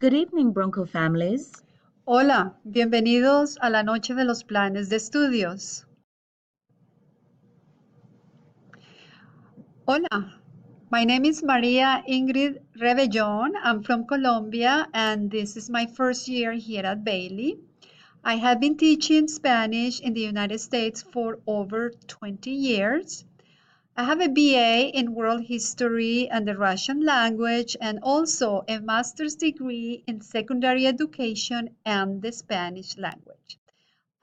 Good evening, Bronco families. Hola, bienvenidos a la noche de los planes de estudios. Hola, my name is Maria Ingrid Rebellon. I'm from Colombia and this is my first year here at Bailey. I have been teaching Spanish in the United States for over 20 years. I have a BA in World History and the Russian language and also a master's degree in secondary education and the Spanish language.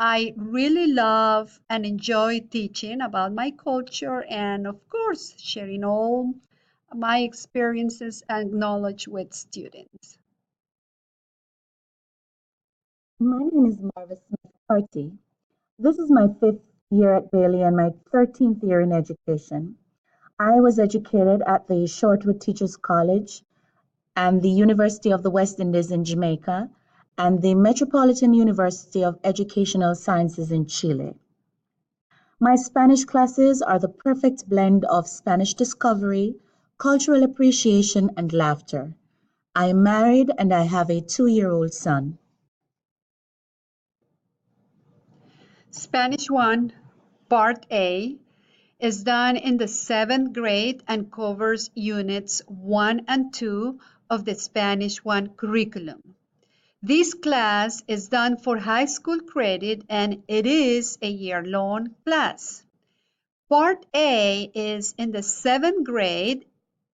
I really love and enjoy teaching about my culture and, of course, sharing all my experiences and knowledge with students. My name is Marva Smith-Carty. This is my fifth year at Bailey and my 13th year in education. I was educated at the Shortwood Teachers College and the University of the West Indies in Jamaica and the Metropolitan University of Educational Sciences in Chile. My Spanish classes are the perfect blend of Spanish discovery, cultural appreciation, and laughter. I am married and I have a 2-year-old son. Spanish 1, Part A, is done in the 7th grade and covers units 1 and 2 of the Spanish 1 curriculum. This class is done for high school credit and it is a year-long class. Part A is in the 7th grade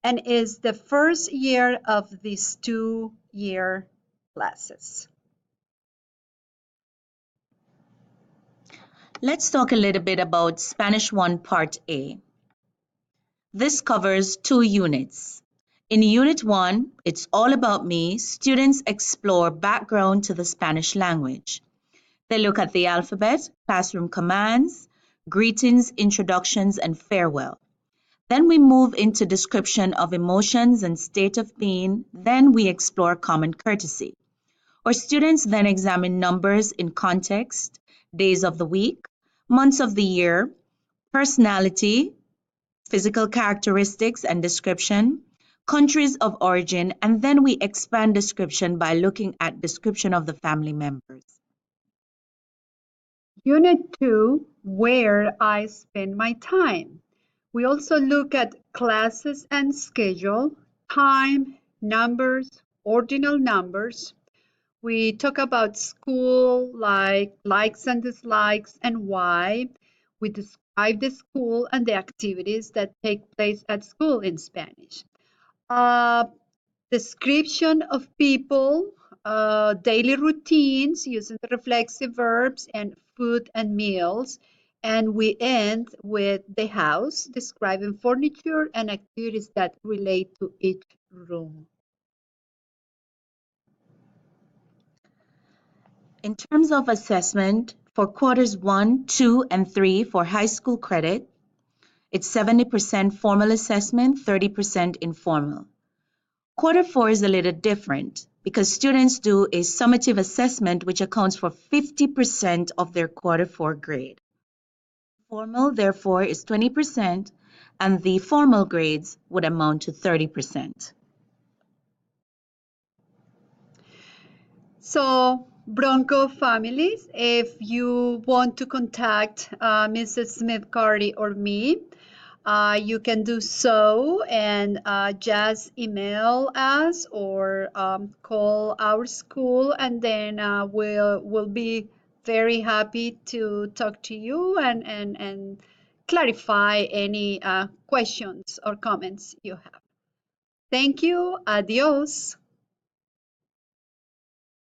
and is the first year of these 2-year classes. Let's talk a little bit about Spanish 1 Part A. This covers 2 units. In Unit 1, It's All About Me, students explore background to the Spanish language. They look at the alphabet, classroom commands, greetings, introductions, and farewell. Then we move into description of emotions and state of being. Then we explore common courtesy. Our students then examine numbers in context, days of the week, months of the year, personality, physical characteristics and description, countries of origin, and then we expand description by looking at description of the family members. Unit 2, Where I Spend My Time. We also look at classes and schedule, time, numbers, ordinal numbers. We talk about school, like likes and dislikes and why. We describe the school and the activities that take place at school in Spanish. Description of people, daily routines using the reflexive verbs, and food and meals. And we end with the house, describing furniture and activities that relate to each room. In terms of assessment, for quarters 1, 2, and 3 for high school credit, it's 70% formal assessment, 30% informal. Quarter 4 is a little different because students do a summative assessment which accounts for 50% of their quarter 4 grade. Formal, therefore, is 20% and the formal grades would amount to 30%. So, Bronco families, if you want to contact Mrs. Smith-Carty or me, you can do so and just email us or call our school, and then we'll be very happy to talk to you and clarify any questions or comments you have. Thank you. Adios.